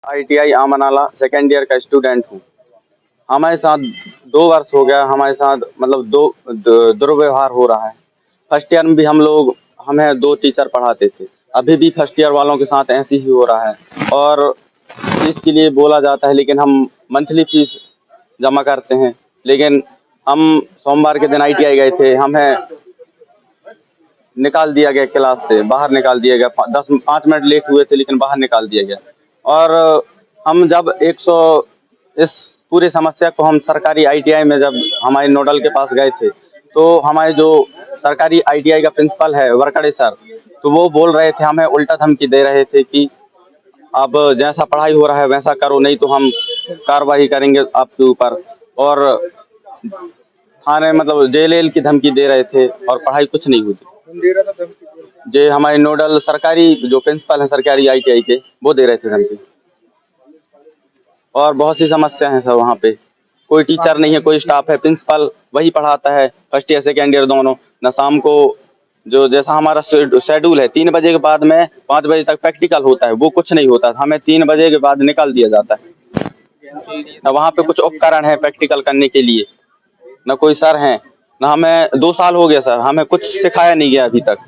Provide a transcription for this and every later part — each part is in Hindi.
ITI आमनाला सेकेंड ईयर का स्टूडेंट हूँ। हमारे साथ 2 वर्ष हो गया, हमारे साथ मतलब दुर्व्यवहार हो रहा है। फर्स्ट ईयर में भी हमें 2 टीचर पढ़ाते थे। अभी भी फर्स्ट ईयर वालों के साथ ऐसे ही हो रहा है और फीस के लिए बोला जाता है, लेकिन हम मंथली फीस जमा करते हैं। लेकिन हम सोमवार के दिन ITI गए थे, हमें निकाल दिया गया क्लास से, बाहर निकाल दिया गया। 5 मिनट लेट हुए थे, लेकिन बाहर निकाल दिया गया। और हम जब 100 इस पूरी समस्या को हम सरकारी ITI में जब हमारे नोडल के पास गए थे, तो हमारे जो सरकारी ITI का प्रिंसिपल है वरकड़े सर, तो वो बोल रहे थे, हमें उल्टा धमकी दे रहे थे कि अब जैसा पढ़ाई हो रहा है वैसा करो, नहीं तो हम कार्रवाई करेंगे आपके ऊपर। और थाने मतलब जेल की धमकी दे रहे थे और पढ़ाई कुछ नहीं हुई। कौन दे रहा था धमकी? जे हमारे नोडल सरकारी जो प्रिंसिपल है सरकारी ITI के, वो दे रहे थे धमकी। और बहुत सी समस्या है सर वहाँ पे। कोई टीचर नहीं है, कोई स्टाफ है, प्रिंसिपल वही पढ़ाता है फर्स्ट ईयर सेकेंड ईयर दोनों। न शाम को जो जैसा हमारा शेड्यूल है 3 बजे के बाद में 5 बजे तक प्रैक्टिकल होता है, वो कुछ नहीं होता। हमें 3 बजे के बाद निकाल दिया जाता है। न वहाँ पे कुछ उपकरण है प्रैक्टिकल करने के लिए, न कोई सर हैं, न हमें 2 साल हो गया सर, हमें कुछ सिखाया नहीं गया अभी तक।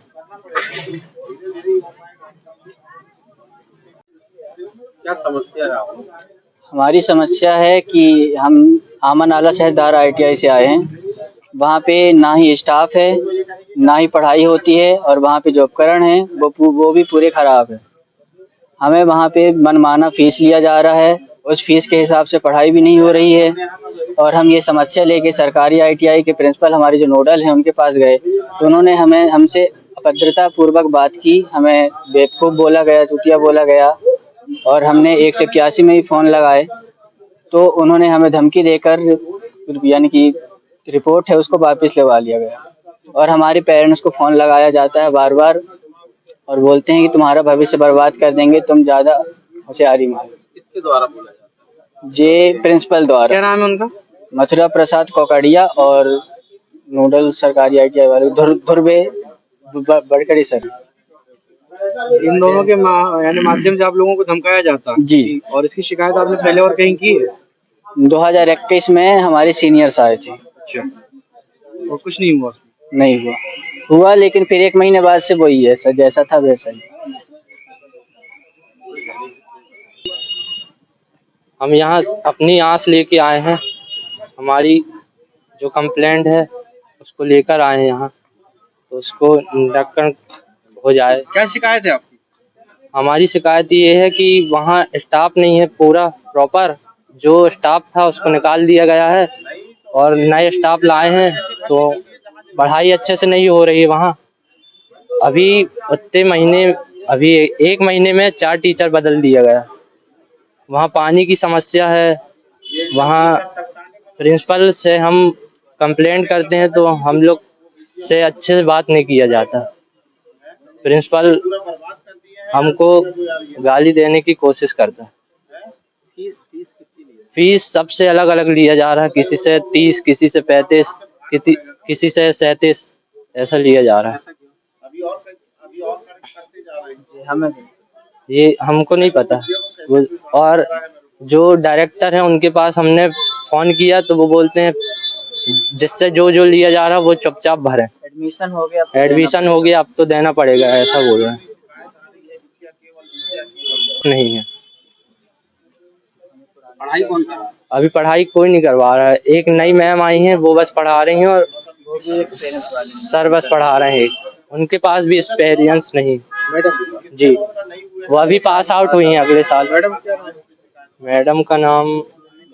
क्या समस्या है आपको? हमारी समस्या है कि हम आमनाला शहरदार ITI से आए हैं। वहाँ पे ना ही स्टाफ है, ना ही पढ़ाई होती है और वहाँ पे जो उपकरण हैं वो भी पूरे खराब है। हमें वहाँ पे मनमाना फीस लिया जा रहा है, उस फीस के हिसाब से पढ़ाई भी नहीं हो रही है। और हम ये समस्या लेके सरकारी ITI के प्रिंसिपल हमारे जो नोडल हैं उनके पास गए, तो उन्होंने हमसे अभद्रता पूर्वक बात की, हमें बेवकूफ़ बोला गया, चूतिया बोला गया। और हमने 181 में ही फ़ोन लगाए, तो उन्होंने हमें धमकी देकर यानी कि रिपोर्ट है उसको वापस लगवा लिया गया। और हमारे पेरेंट्स को फ़ोन लगाया जाता है बार-बार और बोलते हैं कि तुम्हारा भविष्य बर्बाद कर देंगे, तुम ज़्यादा होशियारी मारो। किसके द्वारा बोला जाता है? ये प्रिंसिपल द्वारा। क्या नाम है उनका? मथुरा प्रसाद कोकड़िया और नोडल सरकारी ITI वाले धुर्वे बड़कड़ी सर। इन दोनों के यानी माध्यम से आप लोगों को धमकाया जाता है जी। और इसकी शिकायत आपने पहले और कहीं की है? 2021 में हमारे सीनियर्स आए थे। अच्छा, और कुछ नहीं हुआ? नहीं हुआ लेकिन फिर 1 महीने बाद से वही है सर, जैसा था वैसा ही। हम यहाँ अपनी आस लेके आए हैं। हमारी जो कंप्लेंट है उसको लेकर आए हैं यहाँ, तो उसको निराकरण हो जाए। क्या शिकायत है आपकी? हमारी शिकायत ये है कि वहाँ स्टाफ नहीं है पूरा प्रॉपर। जो स्टाफ था उसको निकाल दिया गया है और नए स्टाफ लाए हैं, तो पढ़ाई अच्छे से नहीं हो रही है वहाँ। अभी अभी 1 महीने में 4 टीचर बदल दिया गया। वहाँ पानी की समस्या है। वहाँ प्रिंसिपल से हम कंप्लेंट करते हैं तो हम लोग से अच्छे से बात नहीं किया जाता। प्रिंसिपल हमको गाली देने की कोशिश करता है। फीस सबसे अलग अलग लिया जा रहा है, किसी से 30, किसी से 35, किसी से 37 ऐसा लिया जा रहा है। ये हमको नहीं पता। और जो डायरेक्टर है उनके पास हमने फ़ोन किया तो वो बोलते हैं जिससे जो लिया जा रहा है वो चुपचाप भरें। एडमिशन हो गया अब तो देना पड़ेगा, ऐसा बोल रहे हैं। नहीं है। पढ़ाई कौन कर रहा है? अभी पढ़ाई कोई नहीं करवा रहा है। एक नई मैम आई हैं, वो बस पढ़ा रही हैं और सर बस पढ़ा रहे हैं। उनके पास भी एक्सपीरियंस नहीं। मैडम जी, वो अभी पास आउट हुई हैं अगले साल। मैडम मैडम का नाम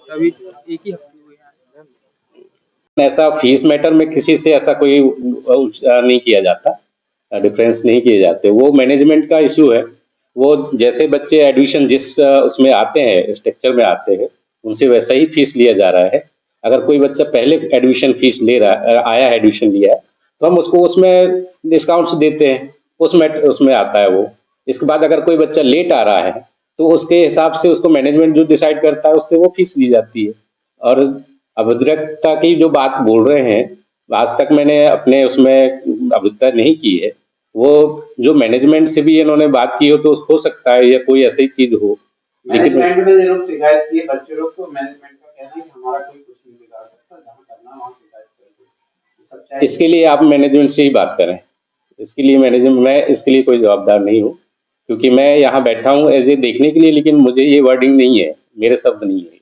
अभी एक ही ऐसा फीस मैटर में किसी से ऐसा कोई नहीं किया जाता, डिफरेंस नहीं किए जाते। वो मैनेजमेंट का इशू है। वो जैसे बच्चे एडमिशन जिस उसमें आते हैं, स्ट्रक्चर में आते हैं, उनसे वैसा ही फीस लिया जा रहा है। अगर कोई बच्चा पहले एडमिशन फीस ले रहा आया है, एडमिशन लिया है, तो हम उसको उसमें डिस्काउंट्स देते हैं, उसमें आता है वो। इसके बाद अगर कोई बच्चा लेट आ रहा है तो उसके हिसाब से उसको मैनेजमेंट जो डिसाइड करता है उससे वो फीस ली जाती है। और अभद्रता की जो बात बोल रहे हैं, आज तक मैंने अपने उसमें अभद्रता नहीं की है। वो जो मैनेजमेंट से भी इन्होंने बात की हो तो हो सकता है या कोई ऐसी चीज हो, लेकिन मैनेजमेंट में ये लोग शिकायत किए बच्चे लोग, तो मैनेजमेंट का कहना है कि हमारा कोई कुछ नहीं बिगाड़ सकता, जहाँ करना है वहाँ शिकायत कर दो। सच्चाई इसके लिए आप मैनेजमेंट से ही बात करें। इसके लिए मैनेजमेंट, मैं इसके लिए कोई जवाबदार नहीं हूँ, क्योंकि मैं यहाँ बैठा हूँ एज ए देखने के लिए, लेकिन मुझे ये वर्डिंग नहीं है, मेरे शब्द नहीं है।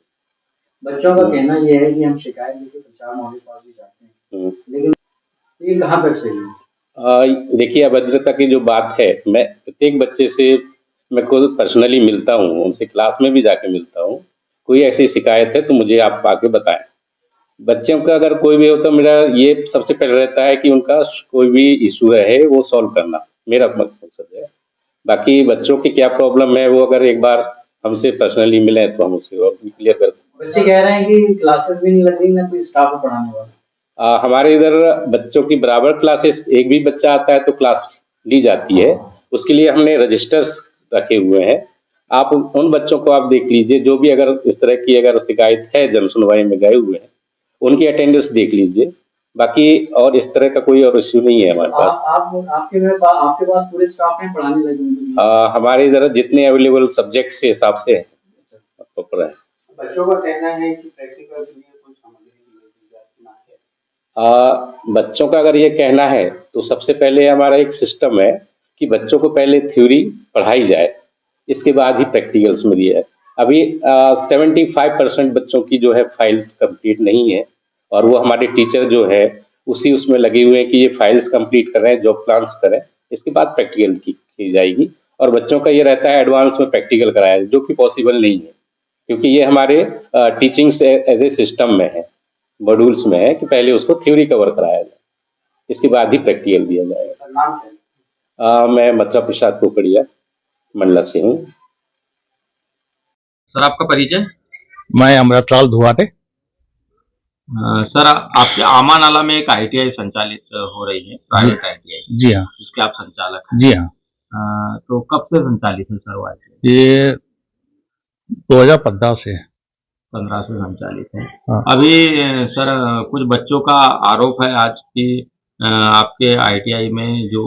बच्चों का कहना ये है कि हम शिकायत लेके प्रचार महोदय पास भी जाते हैं, लेकिन ये कहाँ तक सही है? देखिए, अभद्रता की जो बात है, मैं प्रत्येक बच्चे से मैं खुद पर्सनली मिलता हूँ, उनसे क्लास में भी जाके मिलता हूँ। कोई ऐसी शिकायत है तो मुझे आप आके बताएं। बच्चों का अगर कोई भी हो तो मेरा ये सबसे पहले रहता है कि उनका कोई भी इशू है वो सॉल्व करना, मेरा मकसद है। बाकी बच्चों की क्या प्रॉब्लम है वो अगर एक बार हमसे पर्सनली मिले तो हम उसे और भी क्लियर कर सकते हैं। बच्चे कह रहे हैं कि क्लासेस भी नहीं लग रही, ना कोई स्टाफ है पढ़ाने वाला। हमारे इधर बच्चों की बराबर क्लासेस, एक भी बच्चा आता है तो क्लास ली जाती है। उसके लिए हमने रजिस्टर्स रखे हुए हैं। आप उन बच्चों को आप देख लीजिए, जो भी अगर इस तरह की अगर शिकायत है जन सुनवाई में गए हुए हैं, उनकी अटेंडेंस देख लीजिए। बाकी और इस तरह का कोई और इश्यू नहीं है हमारे पास। आपके पास पूरे स्टाफ हैं पढ़ाने लगे? हमारे इधर जितने अवेलेबल सब्जेक्ट्स के हिसाब से प्रॉपर है। बच्चों का कहना है कि प्रैक्टिकल के लिए कोई सामग्री नहीं दी जाती है। बच्चों का अगर ये कहना है तो सबसे पहले हमारा एक सिस्टम है कि बच्चों को पहले थ्योरी पढ़ाई जाए, इसके बाद ही प्रैक्टिकल्स में दिया है। अभी 75% बच्चों की जो है फाइल्स कंप्लीट नहीं है, और वो हमारे टीचर जो है उसी उसमें लगे हुए हैं कि ये फाइल्स कंप्लीट करें, जॉब प्लान्स करें, इसके बाद प्रैक्टिकल की जाएगी। और बच्चों का ये रहता है एडवांस में प्रैक्टिकल कराया, जो कि पॉसिबल नहीं है, क्योंकि ये हमारे टीचिंग एज ए सिस्टम में है, मॉड्यूल्स में है कि पहले उसको थ्योरी कवर कराया जाए, इसके बाद ही प्रैक्टिकल दिया जाएगा। मैं मथुरा प्रसाद कोकड़िया मंडला से हूँ। सर, आपका परिचय? मैं अमृतलाल धुआटे। सर, आपके आमा नाला में एक ITI संचालित हो रही है, प्राइवेट ITI। जी हाँ। जिसके आप संचालक हैं। जी हाँ। तो कब से संचालित है सर वो ITI? ये 2015 से 15 से संचालित है। हाँ। अभी सर कुछ बच्चों का आरोप है आज की आपके ITI में जो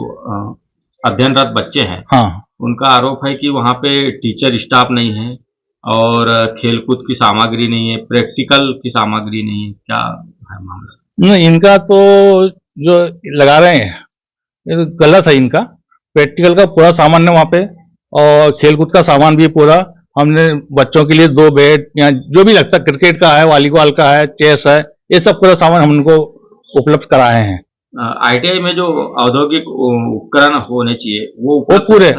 अध्ययनरत बच्चे हैं, हाँ, उनका आरोप है कि वहाँ पे टीचर स्टाफ नहीं है और खेलकूद की सामग्री नहीं है, प्रैक्टिकल की सामग्री नहीं है। क्या है मामला? नहीं, इनका तो जो लगा रहे हैं ये तो गलत है। इनका प्रैक्टिकल का पूरा सामान है वहाँ पे, और खेलकूद का सामान भी पूरा। हमने बच्चों के लिए 2 बैट या जो भी लगता है, क्रिकेट का है, वॉलीबॉल का है, चेस है, ये सब पूरा सामान हम उनको उपलब्ध कराए हैं। ITI में जो औद्योगिक उपकरण होने चाहिए वो पूरे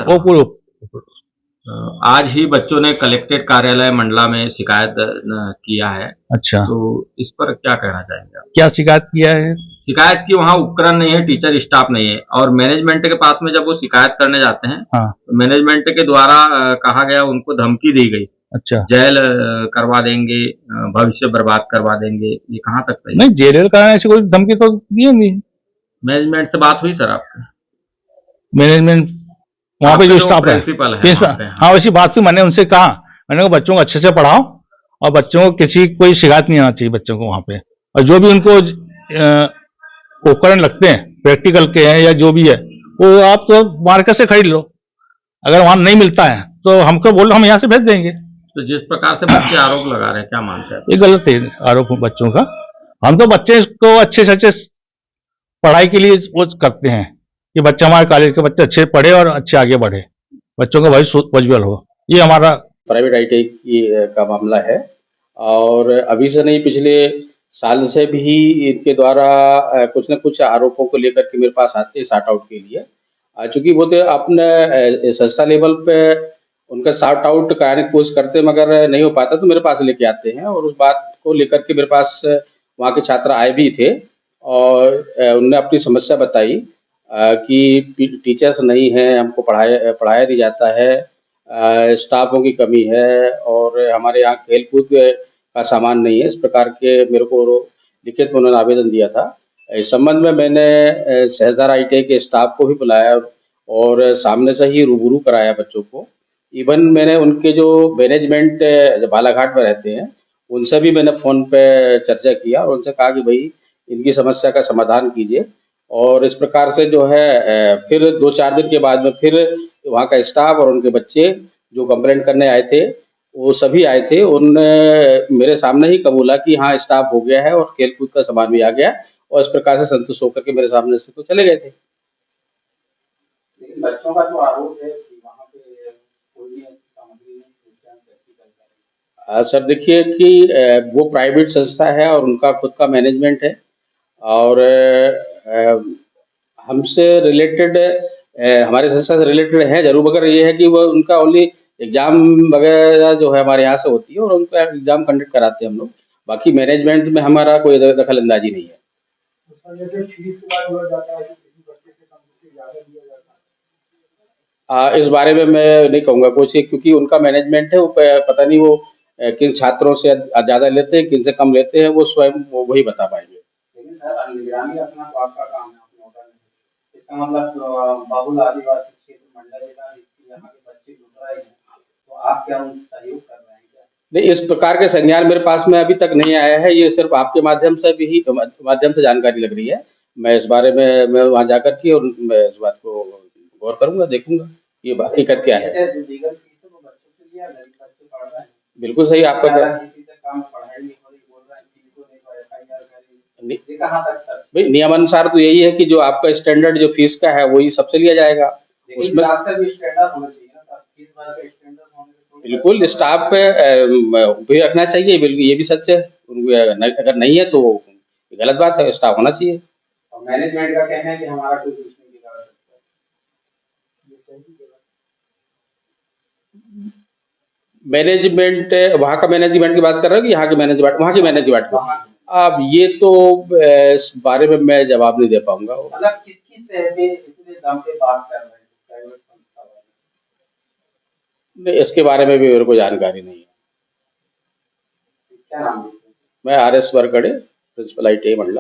आज ही बच्चों ने कलेक्ट्रेट कार्यालय मंडला में शिकायत किया है। अच्छा, तो इस पर क्या कहना चाहेंगे आप? क्या शिकायत किया है? शिकायत की वहाँ उपकरण नहीं है, टीचर स्टाफ नहीं है, और मैनेजमेंट के पास में जब वो शिकायत करने जाते हैं, हाँ, तो मैनेजमेंट के द्वारा कहा गया, उनको धमकी दी गई, अच्छा, जेल करवा देंगे, भविष्य बर्बाद करवा देंगे। ये कहाँ तक सही? नहीं, जेल कराने से कोई धमकी तो दिए नहीं। मैनेजमेंट से बात हुई सर आपकी? मैनेजमेंट वहाँ पे जो स्टाफ है, प्रिंसिपल है वहाँ पे, हाँ, वैसी बात हुई। मैंने उनसे कहा, मैंने कहा बच्चों को अच्छे से पढ़ाओ और बच्चों को किसी कोई शिकायत नहीं आना चाहिए बच्चों को वहाँ पे। और जो भी उनको उपकरण लगते हैं, प्रैक्टिकल के हैं या जो भी है, वो आप तो मार्केट से खरीद लो। अगर वहाँ नहीं मिलता है तो हमको बोलो, हम यहाँ से भेज देंगे। तो जिस प्रकार से बच्चे आरोप लगा रहे हैं, क्या मानते हैं? ये गलत है आरोप बच्चों का। हम तो बच्चे को अच्छे से अच्छे पढ़ाई के लिए वो करते हैं कि बच्चे, हमारे कॉलेज के बच्चे अच्छे पढ़े और अच्छे आगे बढ़े, बच्चों का भविष्य उज्ज्वल हो। ये हमारा प्राइवेट ITI का मामला है, और अभी से नहीं, पिछले साल से भी इनके द्वारा कुछ न कुछ आरोपों को लेकर के मेरे पास आते हैं सॉर्ट आउट के लिए। चूंकि वो तो अपने संस्था लेवल पे उनका सॉर्ट आउट करने की कोशिश करते, मगर नहीं हो पाता तो मेरे पास लेके आते हैं। और उस बात को लेकर के मेरे पास वहाँ के छात्र आए भी थे, और उनने अपनी समस्या बताई कि टीचर्स नहीं हैं, हमको पढ़ाया नहीं जाता है, स्टाफों की कमी है, और हमारे यहाँ खेलकूद का सामान नहीं है। इस प्रकार के मेरे को लिखित में उन्होंने आवेदन दिया था। इस संबंध में मैंने सहजधारा ITI के स्टाफ को भी बुलाया और सामने से ही रूबरू कराया बच्चों को। इवन मैंने उनके जो मैनेजमेंट बालाघाट में रहते हैं, उनसे भी मैंने फ़ोन पे चर्चा किया और उनसे कहा कि भाई इनकी समस्या का समाधान कीजिए। और इस प्रकार से जो है फिर 2-4 दिन के बाद में फिर वहाँ का स्टाफ और उनके बच्चे जो कंप्लेंट करने आए थे, वो सभी आए थे, उनने मेरे सामने ही कबूला कि हाँ स्टाफ हो गया है और खेल-कूद का सामान भी आ गया है, और इस प्रकार से संतुष्ट होकर के मेरे सामने से तो चले गए थे। लेकिन बच्चों का तो आरोप है कि वहाँ पे कोई भी ऐसी सामग्री नहीं विज्ञान प्रैक्टिकल का। सर देखिए कि वो प्राइवेट संस्था है और उनका खुद का मैनेजमेंट है, और हमसे रिलेटेड हमारे संस्था से रिलेटेड है ज़रूर, मगर ये है कि वो उनका ओनली एग्ज़ाम वगैरह जो है हमारे यहाँ से होती है और उनका एग्ज़ाम कंडक्ट कराते हैं हम लोग। बाकी मैनेजमेंट में हमारा कोई दखल अंदाज़ी नहीं है। जैसे फीस के बाद हुआ जाता है कि किसी बच्चे से कम किसी ज़्यादा दिया जाता है। इस बारे में मैं नहीं कहूँगा कुछ, क्योंकि उनका मैनेजमेंट है, वो पता नहीं वो किन छात्रों से ज़्यादा लेते हैं, किन से कम लेते हैं, वो स्वयं वही बता पाएंगे। लेकिन सर निगरानी रखना तो आपका काम है, आप नोडल हैं। इसका मतलब बहुल आदिवासी क्षेत्र मंडल जिला जिसके यहाँ के बच्चे जुड़ रहे हैं, तो आप क्या उनका सहयोग कर रहे हैं क्या? नहीं, इस प्रकार के संज्ञान मेरे पास में अभी तक नहीं आया है, ये सिर्फ आपके माध्यम से जानकारी लग रही है। मैं इस बारे में मैं वहाँ जाकर के और मैं इस बात को गौर करूँगा, देखूँगा ये हकीकत क्या है। जो लीगल फीस है वो बच्चों से लिया, गरीब बच्चे पढ़ रहे हैं। बिल्कुल सही आपका किसी से काम पढ़ाई नहीं हो रही, बोल रहे हैं कि इनको नहीं तो FIR करेंगे। ये कहाँ तक सच? भाई नियमानुसार तो यही है कि जो आपका स्टैंडर्ड जो फीस का है वही सबसे लिया जाएगा। लेकिन क्लास का भी स्टैंडर्ड होना चाहिए ना सर, फीस भर के स्टैंडर्ड होने से थोड़ी बिल्कुल स्टाफ पे भी रखना चाहिए, बिल्कुल ये भी सच है। अगर नहीं है तो गलत बात है, स्टाफ होना चाहिए। और मैनेजमेंट का कहना है कि हमारा कोई कुछ नहीं बिगाड़ सकता। मैनेजमेंट वहाँ का मैनेजमेंट की बात कर रहे हो कि यहाँ के मैनेजमेंट, वहाँ की मैनेजमेंट को? अब ये तो इस बारे में मैं जवाब नहीं दे पाऊंगा। मतलब किसकी सहते इतने दम पे बात कर रहे हैं प्राइवेट संस्था वाले? नहीं, इसके बारे में भी मेरे को जानकारी नहीं है। क्या नाम है? मैं RS Warkade, principal ITI Mandla.